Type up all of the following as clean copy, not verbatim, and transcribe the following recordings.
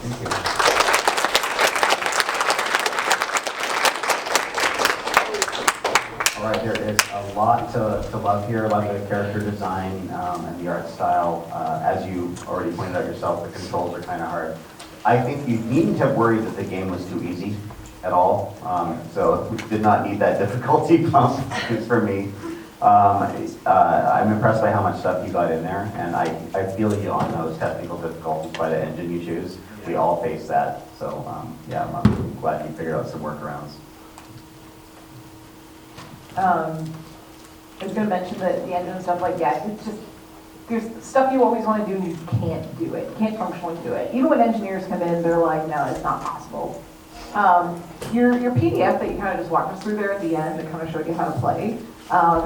Thank you. All right, there is a lot to love here, a lot of the character design and the art style. As you already pointed out yourself, the controls are kind of hard. I think you needn't have worried that the game was too easy at all. So we did not need that difficulty bump for me. I'm impressed by how much stuff you got in there, and I feel you on those technical difficulties by the engine you choose. We all face that, so yeah, I'm glad you figured out some workarounds. I was going to mention that the engine and stuff like that, it's just, there's stuff you always want to do and you can't do it. You can't functionally do it. Even when engineers come in, they're like, no, it's not possible. Your PDF that you kind of just walked us through there at the end that kind of showed you how to play,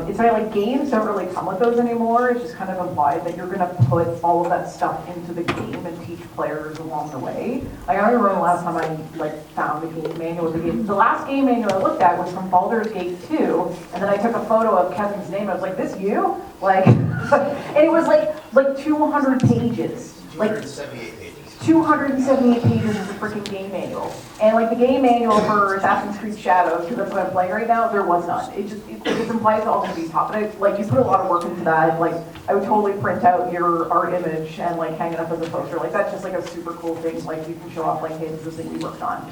it's very like games don't really come with those anymore. It's just kind of implied that you're going to put all of that stuff into the game and teach players along the way. Like I remember the last time I found the game manual of the game. The last game manual I looked at was from Baldur's Gate 2, and then I took a photo of Kevin's name. I was like, "This you?" Like, and it was like 200 pages. 278 pages. 278 pages of the freaking game manual. And like the game manual for Assassin's Creed Shadows, because that's what I'm playing right now, there was none. It implies it's all going to be top. And you put a lot of work into that. Like I would totally print out your art image and like hang it up as a poster. Like that's just like a super cool thing. Like you can show off like, hey, this is the thing we worked on.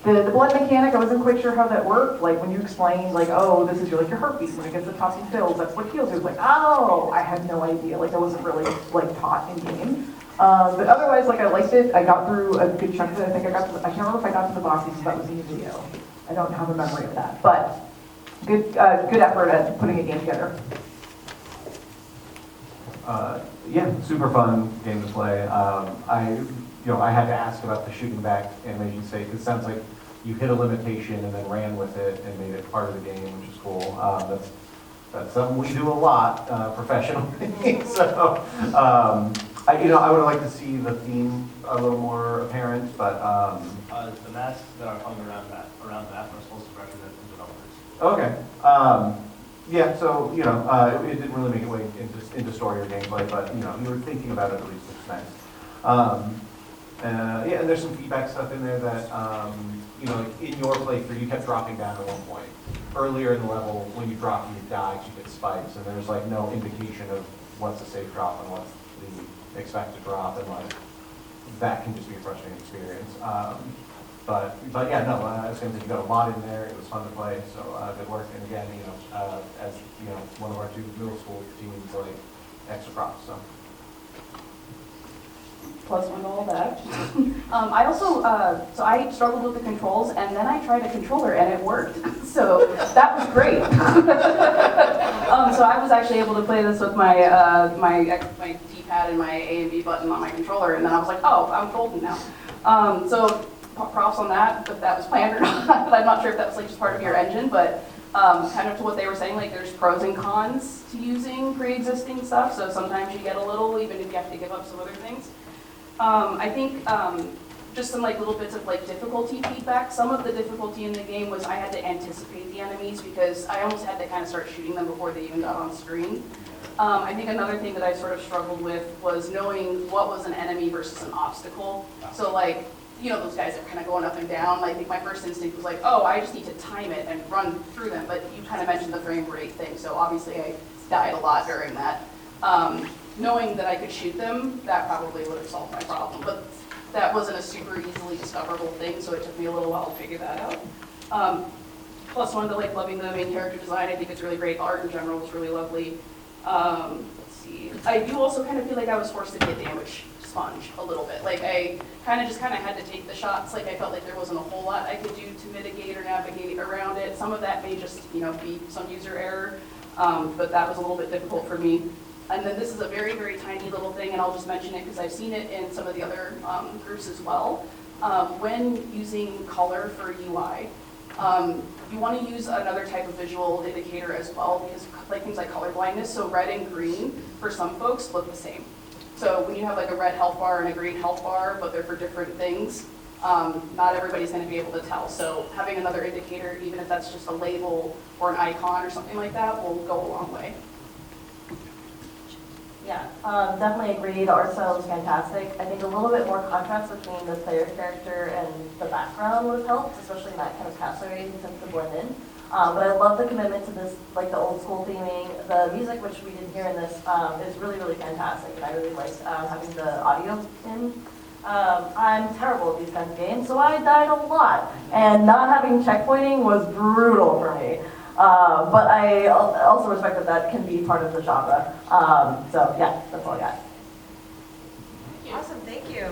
The blood mechanic, I wasn't quite sure how that worked. Like when you explained like, oh, this is your heartbeat. When it gets the tops and fills, that's what heals you. It was like, oh, I had no idea. Like that wasn't really like taught in game. But otherwise, like I liked it. I got through a good chunk of it. I think I can't remember if I got to the bosses, because that was in the video. I don't have a memory of that. But good effort at putting a game together. Yeah, super fun game to play. I had to ask about the shooting back animation state, because it sounds like you hit a limitation and then ran with it and made it part of the game, which is cool. That's something we do a lot professionally. So, I would like to see the theme a little more apparent, but The masks that are hung around the map are supposed to represent the developers. okay. Yeah, so it didn't really make its way into story or gameplay, but you were thinking about it at least, which is nice. Yeah, and there's some feedback stuff in there that like in your playthrough you kept dropping down at one point. Earlier in the level, when you drop and you die, you get spikes, and there's like no indication of what's a safe drop and what's the expected drop, and like that can just be a frustrating experience. But yeah, no, I was going to say you got a lot in there. It was fun to play, so good work. And again, as one of our two middle school teams, like extra props. So. Plus one to all that. I also, so I struggled with the controls, and then I tried a controller and it worked. So that was great. So I was actually able to play this with my D-pad and my A and B button on my controller, and then I was like, oh, I'm golden now. So props on that, if that was planned or not. I'm not sure if that was like just part of your engine, but kind of to what they were saying, like there's pros and cons to using pre-existing stuff. So sometimes you get a little, even if you have to give up some other things. I think just some like little bits of like difficulty feedback. Some of the difficulty in the game was I had to anticipate the enemies, because I almost had to kind of start shooting them before they even got on screen. I think another thing that I sort of struggled with was knowing what was an enemy versus an obstacle. So like, those guys are kind of going up and down. I think my first instinct was like, oh, I just need to time it and run through them. But you kind of mentioned the frame rate thing, so obviously I died a lot during that. Knowing that I could shoot them, that probably would have solved my problem. But that wasn't a super easily discoverable thing, so it took me a little while to figure that out. Plus one to like loving the main character design. I think it's really great. Art in general was really lovely. Let's see. I do also kind of feel like I was forced to be a damage sponge a little bit. Like I kind of had to take the shots. Like I felt like there wasn't a whole lot I could do to mitigate or navigate around it. Some of that may just be some user error, but that was a little bit difficult for me. And then this is a very, very tiny little thing, and I'll just mention it because I've seen it in some of the other groups as well. When using color for UI, you want to use another type of visual indicator as well, because like things like color blindness, so red and green for some folks look the same. So when you have like a red health bar and a green health bar, but they're for different things, not everybody's going to be able to tell. So having another indicator, even if that's just a label or an icon or something like that, will go a long way. Yeah, definitely agree. The art style is fantastic. I think a little bit more contrast between the player character and the background would have helped, especially in that kind of castle area you tend to blend in. But I love the commitment to this, like the old school theming. The music, which we didn't hear in this, is really, really fantastic, and I really liked having the audio in. I'm terrible at these kinds of games, so I died a lot, and not having checkpointing was brutal for me. But I also respect that that can be part of the genre. So yeah, that's all I got. Awesome, thank you.